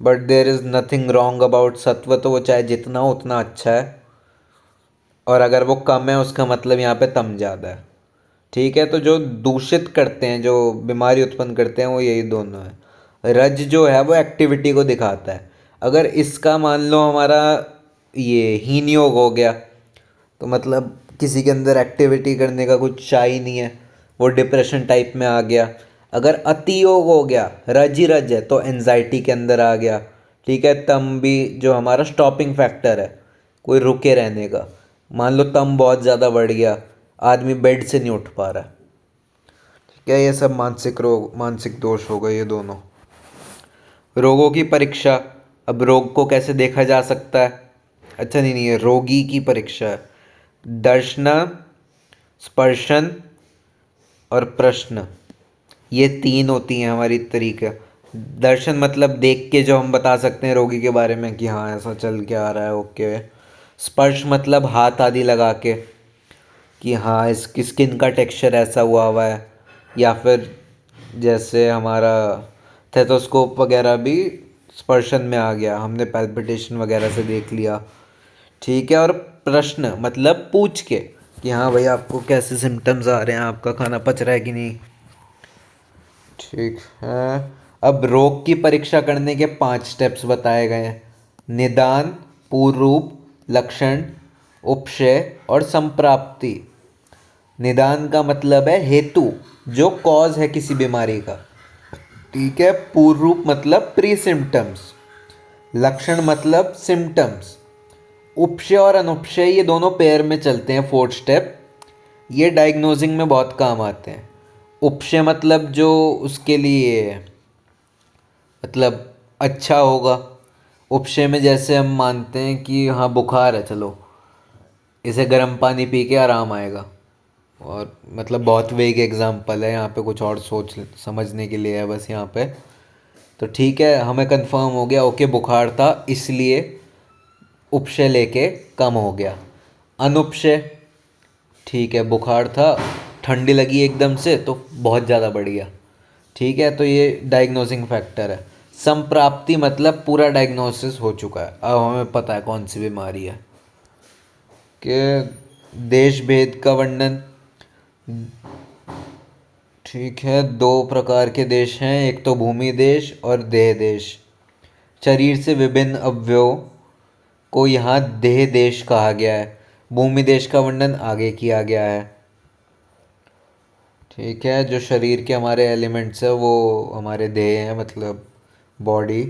Speaker 1: But there is nothing wrong about sattva, तो वो चाहे जितना हो उतना अच्छा है, और अगर वो कम है उसका मतलब यहाँ पे तम ज़्यादा है। ठीक है, तो जो दूषित करते हैं, जो बीमारी उत्पन्न करते हैं, वो यही दोनों है। रज जो है वो एक्टिविटी को दिखाता है। अगर इसका मान लो हमारा ये हीन योग हो गया तो मतलब किसी के अंदर एक्टिविटी करने का कुछ चाह ही नहीं है, वो डिप्रेशन टाइप में आ गया। अगर अति योग हो गया, रज ही रज है, तो एनजाइटी के अंदर आ गया। ठीक है, तम भी जो हमारा स्टॉपिंग फैक्टर है, कोई रुके रहने का। मान लो तम बहुत ज़्यादा बढ़ गया, आदमी बेड से नहीं उठ पा रहा। ठीक है, ये सब मानसिक रोग, मानसिक दोष हो गए ये दोनों। रोगों की परीक्षा। अब रोग को कैसे देखा जा सकता है? अच्छा, नहीं नहीं, ये रोगी की परीक्षा है। दर्शन, स्पर्शन और प्रश्न, ये 3 होती हैं हमारी तरीके। दर्शन मतलब देख के जो हम बता सकते हैं रोगी के बारे में कि हाँ ऐसा चल के आ रहा है, ओके। स्पर्श मतलब हाथ आदि लगा के कि हाँ इसकी स्किन का टेक्सचर ऐसा हुआ है, या फिर जैसे हमारा स्टेथोस्कोप वगैरह भी स्पर्शन में आ गया, हमने पैल्पिटेशन वगैरह से देख लिया। ठीक है, और प्रश्न मतलब पूछ के कि हाँ भाई आपको कैसे सिम्टम्स आ रहे हैं, आपका खाना पच रहा है कि नहीं। ठीक है, अब रोग की परीक्षा करने के 5 स्टेप्स बताए गए हैं। निदान, पूर्व रूप, लक्षण, उपशय और संप्राप्ति। निदान का मतलब है हेतु, जो कॉज है किसी बीमारी का। ठीक है, पूर्व रूप मतलब प्री सिम्टम्स, लक्षण मतलब सिम्टम्स, उपशय और अनुपशय ये दोनों पेयर में चलते हैं, फोर्थ स्टेप। ये डायग्नोजिंग में बहुत काम आते हैं। उपशय मतलब जो उसके लिए मतलब अच्छा होगा। उपशय में जैसे हम मानते हैं कि हाँ बुखार है, चलो इसे गर्म पानी पी के आराम आएगा। और मतलब बहुत वेग एग्जाम्पल है, यहाँ पे कुछ और सोच समझने के लिए है बस यहाँ पे। तो ठीक है, हमें कंफर्म हो गया, ओके बुखार था इसलिए उपशय लेके कम हो गया। अनुपशय, ठीक है बुखार था, ठंडी लगी एकदम से तो बहुत ज़्यादा बढ़ गया। ठीक है, तो ये डायग्नोसिंग फैक्टर है। संप्राप्ति मतलब पूरा डायग्नोसिस हो चुका है, अब हमें पता है कौन सी बीमारी है। कि देश भेद का वर्णन, ठीक है, दो प्रकार के देश हैं, एक तो भूमि देश और देह देश। शरीर से विभिन्न अवयवों को यहाँ देह देश कहा गया है। भूमि देश का वर्णन आगे किया गया है। ठीक है, जो शरीर के हमारे एलिमेंट्स है वो हमारे देह हैं, मतलब बॉडी।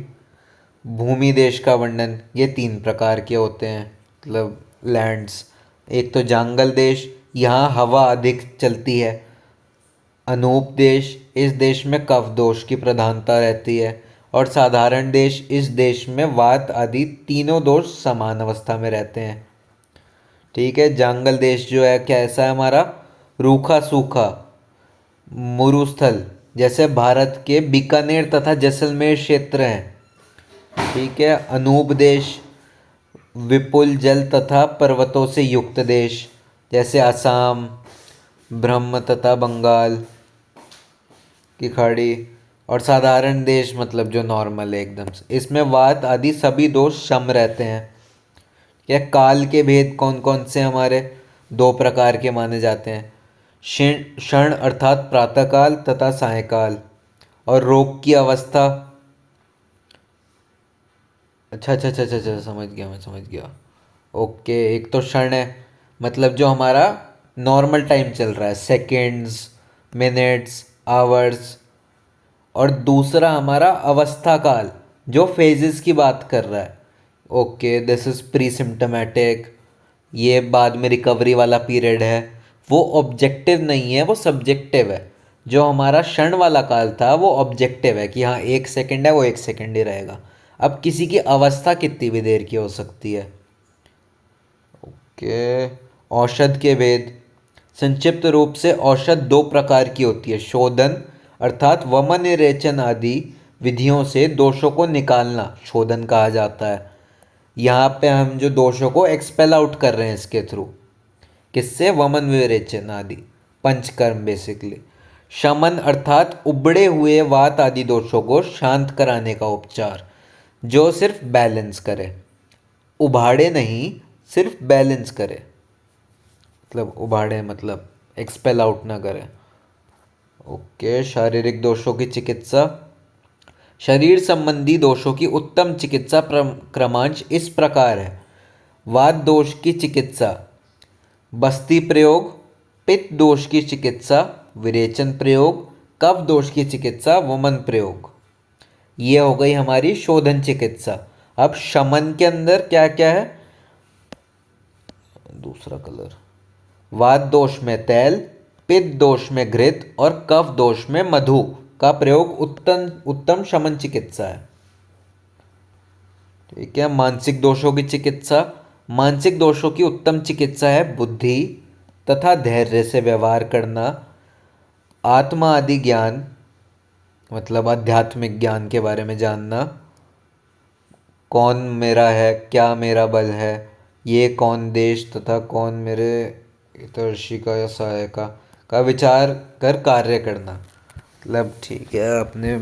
Speaker 1: भूमि देश का वर्णन, ये तीन प्रकार के होते हैं, मतलब लैंड्स। एक तो जंगल देश, यहाँ हवा अधिक चलती है। अनूप देश, इस देश में कफ दोष की प्रधानता रहती है। और साधारण देश, इस देश में वात आदि तीनों दोष समान अवस्था में रहते हैं। ठीक है, जंगल देश जो है कैसा है हमारा, रूखा सूखा मरुस्थल, जैसे भारत के बीकानेर तथा जैसलमेर क्षेत्र हैं। ठीक है, अनूप देश विपुल जल तथा पर्वतों से युक्त देश, जैसे असम, ब्रह्म तथा बंगाल की खाड़ी। और साधारण देश मतलब जो नॉर्मल है एकदम से, इसमें वात आदि सभी दोष सम रहते हैं। यह काल के भेद कौन कौन से हमारे, दो प्रकार के माने जाते हैं, क्षण अर्थात प्रातःकाल तथा सायंकाल। और रोग की अवस्था, अच्छा, समझ गया, मैं समझ गया। ओके, एक तो क्षण है, मतलब जो हमारा नॉर्मल टाइम चल रहा है, सेकेंड्स, मिनट्स, आवर्स। और दूसरा हमारा अवस्था काल, जो फेजेस की बात कर रहा है। Okay, this is pre symptomatic, ये बाद में रिकवरी वाला पीरियड है। वो ऑब्जेक्टिव नहीं है, वो सब्जेक्टिव है। जो हमारा क्षण वाला काल था वो ऑब्जेक्टिव है कि हाँ 1 सेकंड है, वो 1 सेकंड ही रहेगा। अब किसी की अवस्था कितनी भी देर की हो सकती है। ओके, औषध के भेद, संक्षिप्त रूप से औषध दो प्रकार की होती है, शोधन अर्थात वमन रेचन आदि विधियों से दोषों को निकालना शोधन कहा जाता है। यहाँ पे हम जो दोषों को एक्सपेल आउट कर रहे हैं इसके थ्रू, किससे, वमन विरेचन आदि पंचकर्म बेसिकली। शमन अर्थात उबड़े हुए वात आदि दोषों को शांत कराने का उपचार, जो सिर्फ बैलेंस करे, उभाड़े नहीं, सिर्फ बैलेंस करे। मतलब उभाड़े मतलब एक्सपेल आउट ना करे। ओके, शारीरिक दोषों की चिकित्सा, शरीर संबंधी दोषों की उत्तम चिकित्सा क्रमांश इस प्रकार है। वात दोष की चिकित्सा बस्ती प्रयोग, पित्त दोष की चिकित्सा विरेचन प्रयोग, कफ दोष की चिकित्सा वमन प्रयोग। ये हो गई हमारी शोधन चिकित्सा। अब शमन के अंदर क्या क्या है, दूसरा कलर, वात दोष में तेल, पित्त दोष में घृत और कफ दोष में मधु का प्रयोग उत्तम उत्तम शमन चिकित्सा है। ठीक है, मानसिक दोषों की चिकित्सा, मानसिक दोषों की उत्तम चिकित्सा है बुद्धि तथा धैर्य से व्यवहार करना, आत्मा आदि ज्ञान मतलब आध्यात्मिक ज्ञान के बारे में जानना, कौन मेरा है, क्या मेरा बल है, ये कौन देश तथा कौन मेरे हितैषी का या सहायका का विचार कर कार्य करना। मतलब ठीक है, अपने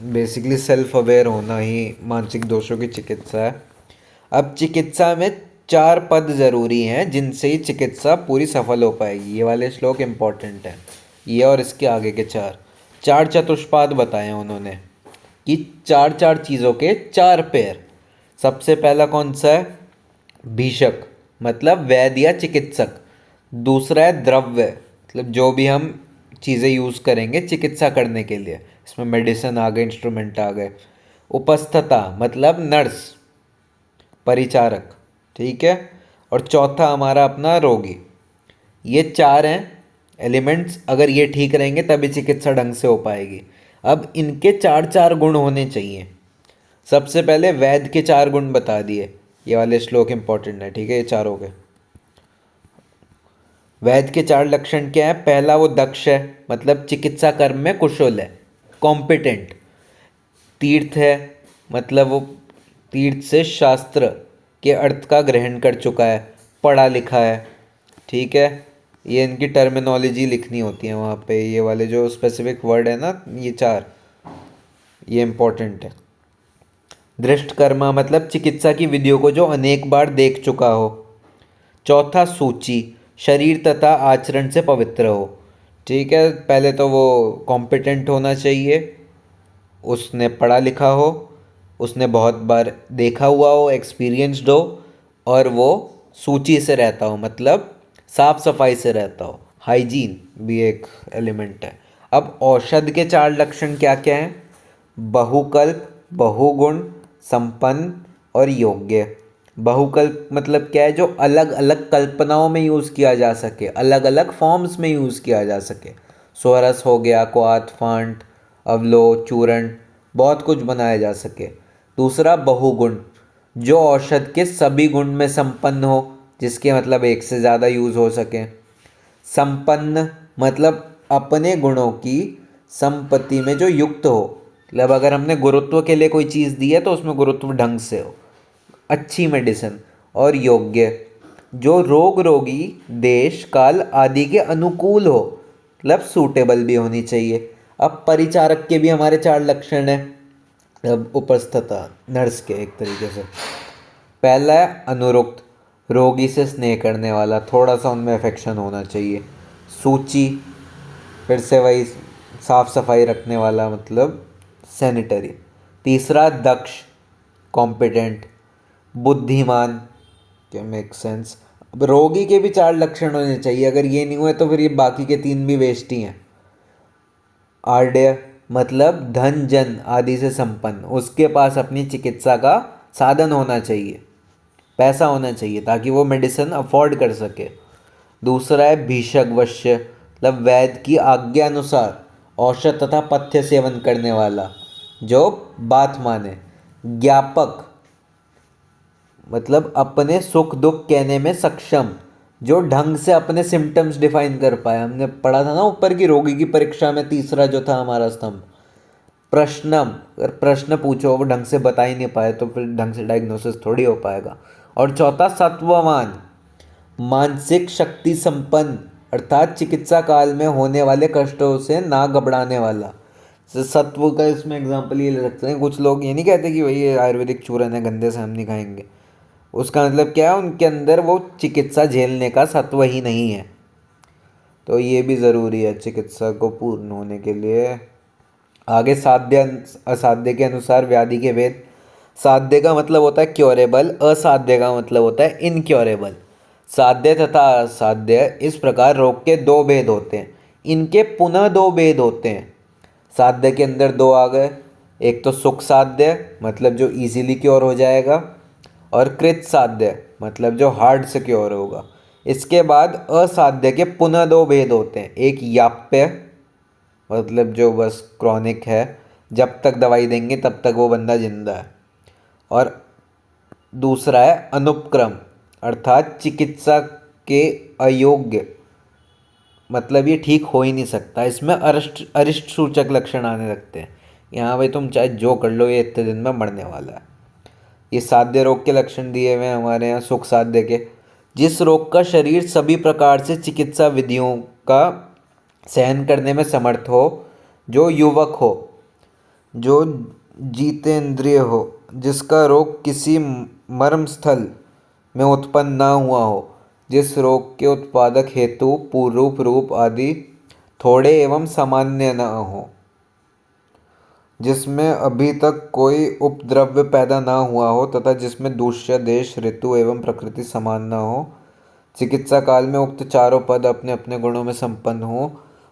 Speaker 1: बेसिकली सेल्फ अवेयर होना ही मानसिक दोषों की चिकित्सा है। अब चिकित्सा में 4 पद जरूरी हैं जिनसे ही चिकित्सा पूरी सफल हो पाएगी। ये वाले श्लोक इम्पोर्टेंट हैं, ये और इसके आगे के चार, चार चतुष्पाद बताए हैं उन्होंने कि चार चार चीज़ों के चार पैर। सबसे पहला कौन सा है, भीषक मतलब वैद्य या चिकित्सक। दूसरा है द्रव्य, मतलब जो भी हम चीज़ें यूज़ करेंगे चिकित्सा करने के लिए, इसमें मेडिसिन आ गए, इंस्ट्रूमेंट आ गए। उपस्थता मतलब नर्स, परिचारक। ठीक है। और चौथा हमारा अपना रोगी। ये चार हैं एलिमेंट्स, अगर ये ठीक रहेंगे तभी चिकित्सा ढंग से हो पाएगी। अब इनके चार चार गुण होने चाहिए। सबसे पहले वैद्य के चार गुण बता दिए, ये वाले श्लोक इंपॉर्टेंट है, ठीक है, ये चार हो गए। वैद्य के चार लक्षण क्या है? पहला, वो दक्ष है, मतलब चिकित्सा कर्म में कुशल है, कॉम्पिटेंट। तीर्थ है, मतलब वो तीर्थ से शास्त्र के अर्थ का ग्रहण कर चुका है, पढ़ा लिखा है, ठीक है। ये इनकी टर्मिनोलॉजी लिखनी होती है वहाँ पे, ये वाले जो स्पेसिफिक वर्ड है ना, ये चार, ये इंपॉर्टेंट है। दृष्ट कर्मा, मतलब चिकित्सा की विधियों को जो अनेक बार देख चुका हो। चौथा, सूची, शरीर तथा आचरण से पवित्र हो, ठीक है। पहले तो वो कॉम्पिटेंट होना चाहिए, उसने पढ़ा लिखा हो, उसने बहुत बार देखा हुआ हो, एक्सपीरियंस्ड हो, और वो सूची से रहता हो, मतलब साफ सफाई से रहता हो, हाइजीन भी एक एलिमेंट है। अब औषध के चार लक्षण क्या क्या हैं? बहुकल्प, बहुगुण, संपन्न और योग्य। बहुकल्प मतलब क्या है? जो अलग अलग कल्पनाओं में यूज़ किया जा सके, अलग अलग फॉर्म्स में यूज़ किया जा सके। सोरस हो गया, क्वाथ, फांट, अवलो, चूर्ण, बहुत कुछ बनाया जा सके। दूसरा, बहुगुण, जो औषध के सभी गुण में संपन्न हो, जिसके मतलब एक से ज़्यादा यूज़ हो सके। संपन्न मतलब अपने गुणों की संपत्ति में जो युक्त हो, मतलब अगर हमने गुरुत्व के लिए कोई चीज़ दी है तो उसमें गुरुत्व ढंग से हो, अच्छी मेडिसिन। और योग्य, जो रोग रोगी देश काल आदि के अनुकूल हो, मतलब सूटेबल भी होनी चाहिए। अब परिचारक के भी हमारे चार लक्षण हैं, अब उपस्थता, नर्स के एक तरीके से। पहला है अनुरुक्त, रोगी से स्नेह करने वाला, थोड़ा सा उनमें अफेक्शन होना चाहिए। सूची, फिर से वही साफ सफाई रखने वाला, मतलब सैनिटरी। तीसरा, दक्ष, कॉम्पिटेंट, बुद्धिमान, क्या मेक सेंस। अब रोगी के भी चार लक्षण होने चाहिए, अगर ये नहीं हुए तो फिर ये बाकी के तीन भी वेस्ट ही हैं। आर्ड्य, मतलब धन जन आदि से संपन्न, उसके पास अपनी चिकित्सा का साधन होना चाहिए, पैसा होना चाहिए ताकि वो मेडिसिन अफोर्ड कर सके। दूसरा है भीषक वश्य, मतलब वैद्य की आज्ञा अनुसार औषध तथा पथ्य सेवन करने वाला, जो बात माने। ज्ञापक, मतलब अपने सुख दुख कहने में सक्षम, जो ढंग से अपने सिम्टम्स डिफाइन कर पाए। हमने पढ़ा था ना ऊपर की रोगी की परीक्षा में, तीसरा जो था हमारा स्तंभ। प्रश्नम, अगर प्रश्न पूछो वो ढंग से बता ही नहीं पाए तो फिर ढंग से डायग्नोसिस थोड़ी हो पाएगा। और चौथा, सत्ववान, मानसिक शक्ति संपन्न, अर्थात चिकित्सा काल में होने वाले कष्टों से ना घबराने वाला। सत्व का इसमें एग्जांपल ये ले सकते हैं, कुछ लोग ये नहीं कहते कि भाई ये आयुर्वेदिक चूरन है, गंदे से हम नहीं खाएंगे। उसका मतलब क्या है? उनके अंदर वो चिकित्सा झेलने का सत्व ही नहीं है। तो ये भी ज़रूरी है चिकित्सा को पूर्ण होने के लिए। आगे, साध्य असाध्य के अनुसार व्याधि के भेद। साध्य का मतलब होता है क्योरेबल, असाध्य का मतलब होता है इनक्योरेबल। साध्य तथा असाध्य, इस प्रकार रोग के दो भेद होते हैं, इनके पुनः दो भेद होते हैं। साध्य के अंदर दो आ गए, एक तो सुख साध्य, मतलब जो इजीली क्योर हो जाएगा, और कृत साध्य, मतलब जो हार्ड से क्योर होगा। इसके बाद असाध्य के पुनः दो भेद होते हैं, एक याप्य, मतलब जो बस क्रॉनिक है, जब तक दवाई देंगे तब तक वो बंदा जिंदा है। और दूसरा है अनुपक्रम, अर्थात चिकित्सा के अयोग्य, मतलब ये ठीक हो ही नहीं सकता, इसमें अरिष्ट सूचक लक्षण आने लगते हैं। यहाँ भाई तुम चाहे जो कर लो, ये इतने दिन में मरने वाला है। ये साध्य रोग के लक्षण दिए हुए हैं हमारे यहाँ सुख साध्य के। जिस रोग का शरीर सभी प्रकार से चिकित्सा विधियों का सहन करने में समर्थ हो, जो युवक हो, जो जितेंद्रिय हो, जिसका रोग किसी मर्म स्थल में उत्पन्न न हुआ हो, जिस रोग के उत्पादक हेतु पूर्व रूप आदि थोड़े एवं सामान्य न हो, जिसमें अभी तक कोई उपद्रव्य पैदा न हुआ हो तथा जिसमें दूष्य देश ऋतु एवं प्रकृति समान न हो, चिकित्सा काल में उक्त चारों पद अपने अपने गुणों में संपन्न हो,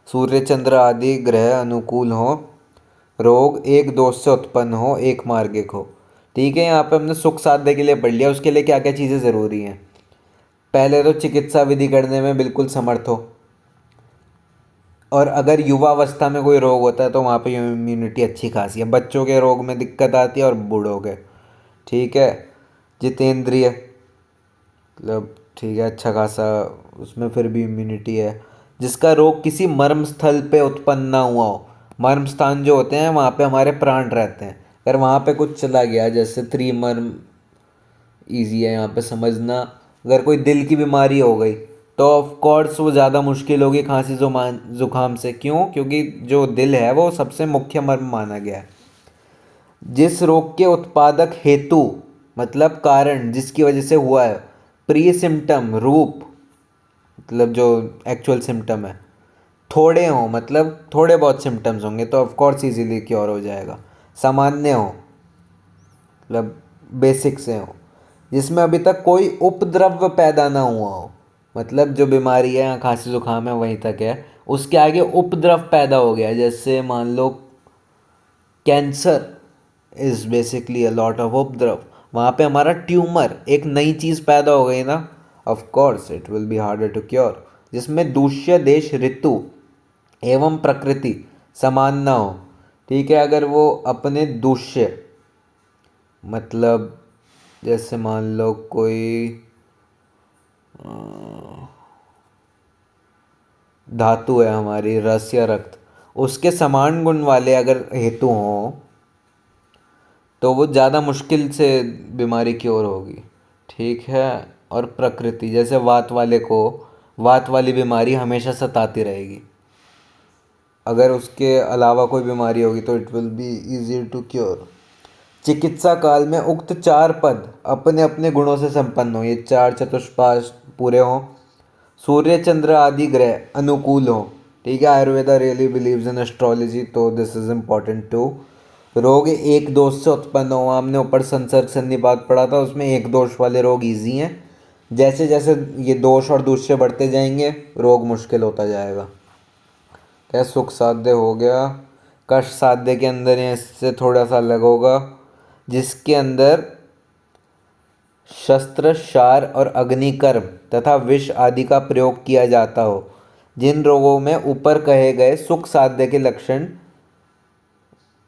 Speaker 1: सूर्य चंद्र आदि ग्रह अनुकूल हो, रोग एक दोष से उत्पन्न हो, एक मार्गिक हो, ठीक है, यहाँ पे हमने सुख साध्य के लिए पढ़ लिया, उसके लिए क्या क्या चीज़ें ज़रूरी हैं। पहले तो चिकित्सा विधि करने में बिल्कुल समर्थ हो, और अगर युवावस्था में कोई रोग होता है तो वहाँ पे इम्यूनिटी अच्छी खासी है। बच्चों के रोग में दिक्कत आती है और बूढ़ों के। ठीक है। जितेंद्रिय, मतलब ठीक है, अच्छा खासा उसमें फिर भी इम्यूनिटी है। जिसका रोग किसी मर्म स्थल पे उत्पन्न ना हुआ हो, मर्म स्थान जो होते हैं वहाँ पे हमारे प्राण रहते हैं, अगर वहाँ पे कुछ चला गया, जैसे त्रिमर्म, ईजी है यहाँ पे समझना। अगर कोई दिल की बीमारी हो गई तो ऑफ कोर्स वो ज़्यादा मुश्किल होगी खांसी जुबान जुकाम से। क्यों? क्योंकि जो दिल है वो सबसे मुख्य मर्म माना गया है। जिस रोग के उत्पादक हेतु, मतलब कारण जिसकी वजह से हुआ है, प्री सिम्टम रूप, मतलब जो एक्चुअल सिम्टम है, थोड़े हों, मतलब थोड़े बहुत सिम्टम्स होंगे तो ऑफ कोर्स इजीली क्योर हो जाएगा। सामान्य हो, मतलब बेसिक से हो। जिसमें अभी तक कोई उपद्रव पैदा ना हुआ हो, मतलब जो बीमारी है, खांसी जुकाम है वहीं तक है, उसके आगे उपद्रव पैदा हो गया, जैसे मान लो cancer is basically a lot of उपद्रव, वहाँ पे हमारा ट्यूमर, एक नई चीज़ पैदा हो गई ना, of course it will be harder to cure. जिसमें दूष्य देश, ऋतु एवं प्रकृति समान ना हो। ठीक है, अगर वो अपने दूष्य, मतलब जैसे मान लो कोई धातु है हमारी, रस या रक्त, उसके समान गुण वाले अगर हेतु हों तो वो ज़्यादा मुश्किल से बीमारी क्योर होगी। ठीक है। और प्रकृति, जैसे वात वाले को वात वाली बीमारी हमेशा सताती रहेगी, अगर उसके अलावा कोई बीमारी होगी तो it will be easy to cure. चिकित्सा काल में उक्त चार पद अपने अपने गुणों से संपन्न हो, ये चार चतुष्पाद पूरे हों। सूर्य चंद्र आदि ग्रह अनुकूल हो। ठीक है, Ayurveda really believes in astrology, तो दिस इज इम्पोर्टेंट टू। रोग एक दोष से उत्पन्न हो, हमने ऊपर संसर्ग संनिपात पढ़ा था, उसमें एक दोष वाले रोग इजी हैं, जैसे जैसे ये दोष और दूसरे बढ़ते जाएंगे रोग मुश्किल होता जाएगा। क्या सुख साध्य हो गया। कष्ट साध्य के अंदर ये इससे थोड़ा सा अलग होगा, जिसके अंदर शस्त्र क्षार और अग्निकर्म तथा विष आदि का प्रयोग किया जाता हो। जिन रोगों में ऊपर कहे गए सुख साध्य के लक्षण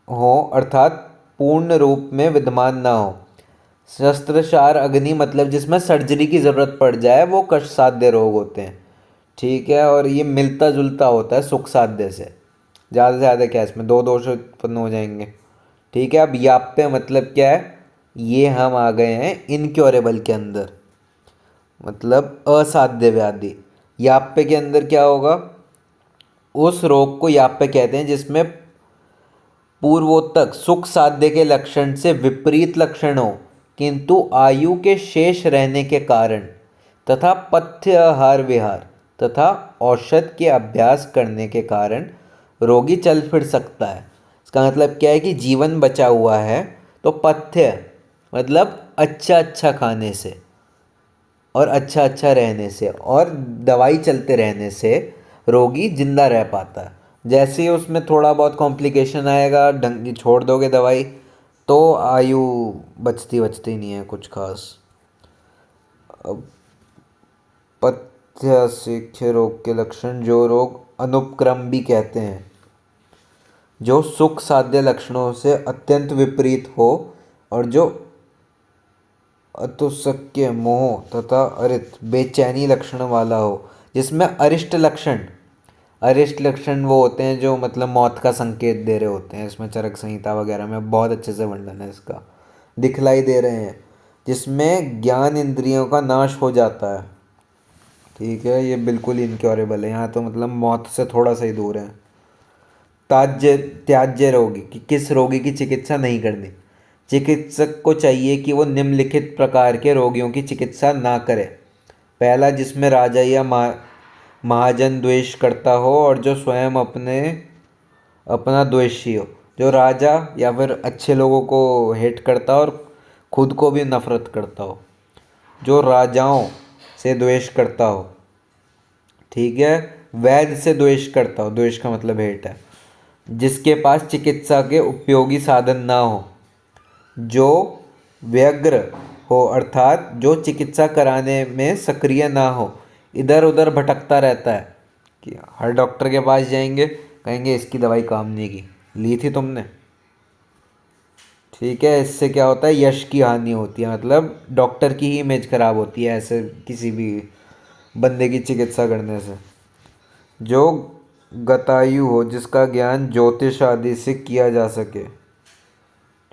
Speaker 1: हो, अर्थात पूर्ण रूप में विद्यमान ना हो। शस्त्र क्षार अग्नि, मतलब जिसमें सर्जरी की ज़रूरत पड़ जाए, वो कष्ट साध्य रोग होते हैं। ठीक है, और ये मिलता जुलता होता है सुख साध्य से। ज़्यादा से ज़्यादा क्या इसमें दो दोष उत्पन्न हो जाएंगे। ठीक है, अब याप्य मतलब क्या है, ये हम आ गए हैं इनक्योरेबल के अंदर, मतलब असाध्य व्याधि। याप्य के अंदर क्या होगा, उस रोग को याप्य कहते हैं जिसमें पूर्वोत्तक सुख साध्य के लक्षण से विपरीत लक्षण हो, किंतु आयु के शेष रहने के कारण तथा पथ्य आहार विहार तथा औषध के अभ्यास करने के कारण रोगी चल फिर सकता है। इसका मतलब क्या है कि जीवन बचा हुआ है तो पथ्य, मतलब अच्छा अच्छा खाने से और अच्छा अच्छा रहने से और दवाई चलते रहने से रोगी जिंदा रह पाता है। जैसे ही उसमें थोड़ा बहुत कॉम्प्लिकेशन आएगा, ढंग की छोड़ दोगे दवाई, तो आयु बचती बचती नहीं है कुछ खास। अब पथ्य शिक्ष्य रोग के लक्षण, जो रोग अनुपक्रम भी कहते हैं, जो सुख साध्य लक्षणों से अत्यंत विपरीत हो और जो अतुशक्य मोह तथा अरित बेचैनी लक्षण वाला हो। जिसमें अरिष्ट लक्षण, अरिष्ट लक्षण वो होते हैं जो मतलब मौत का संकेत दे रहे होते हैं, इसमें चरक संहिता वगैरह में बहुत अच्छे से वर्णन है इसका, दिखलाई दे रहे हैं, जिसमें ज्ञान इंद्रियों का नाश हो जाता है। ठीक है, ये बिल्कुल इनक्योरेबल है, यहाँ तो मतलब मौत से थोड़ा सा ही दूर है। त्याज्य, त्याज्य रोगी, कि किस रोगी की चिकित्सा नहीं करनी। चिकित्सक को चाहिए कि वो निम्नलिखित प्रकार के रोगियों की चिकित्सा ना करे। पहला, जिसमें राजा या महाजन द्वेष करता हो और जो स्वयं अपना द्वेषी हो, जो राजा या फिर अच्छे लोगों को हेट करता हो और खुद को भी नफरत करता हो, जो राजाओं से द्वेष करता हो। ठीक है, वैद्य से द्वेष करता हो, द्वेष का मतलब हेट है, जिसके पास चिकित्सा के उपयोगी साधन ना हो, जो व्यग्र हो अर्थात जो चिकित्सा कराने में सक्रिय ना हो, इधर उधर भटकता रहता है कि हर डॉक्टर के पास जाएंगे, कहेंगे इसकी दवाई काम नहीं की, ली थी तुमने। ठीक है, इससे क्या होता है, यश की हानि होती है, मतलब डॉक्टर की ही इमेज खराब होती है ऐसे किसी भी बंदे की चिकित्सा करने से। जो गतायु हो, जिसका ज्ञान ज्योतिष आदि से किया जा सके।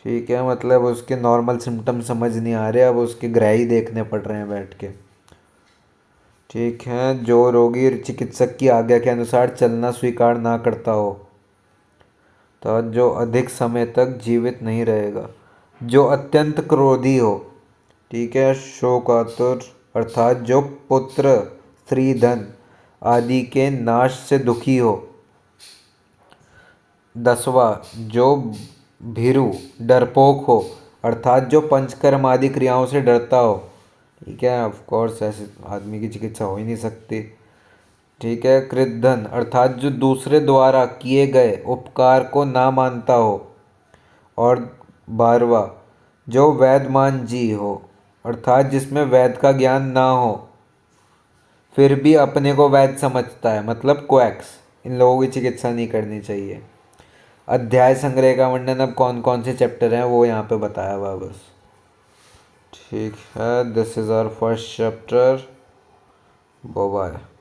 Speaker 1: ठीक है, मतलब उसके नॉर्मल सिम्टम समझ नहीं आ रहे, अब उसके ग्रह ही देखने पड़ रहे हैं बैठ के। ठीक है, जो रोगी चिकित्सक की आज्ञा के अनुसार चलना स्वीकार ना करता हो, तो जो अधिक समय तक जीवित नहीं रहेगा। जो अत्यंत क्रोधी हो, ठीक है, शोकातुर अर्थात जो पुत्र, स्त्री, धन आदि के नाश से दुखी हो। 10वां, जो भीरु डरपोक हो, अर्थात जो पंचकर्म आदि क्रियाओं से डरता हो। ठीक है, ऑफ कोर्स ऐसे आदमी की चिकित्सा हो ही नहीं सकती। ठीक है, कृतधन अर्थात जो दूसरे द्वारा किए गए उपकार को ना मानता हो। और 12वां, जो वैद्यमान जी हो, अर्थात जिसमें वैद्य का ज्ञान ना हो फिर भी अपने को वैद्य समझता है, मतलब क्वैक्स। इन लोगों की चिकित्सा नहीं करनी चाहिए। अध्याय संग्रह का वर्णन, अब कौन कौन से चैप्टर हैं वो यहाँ पे बताया हुआ है बस। ठीक है, this is our first chapter. Bye.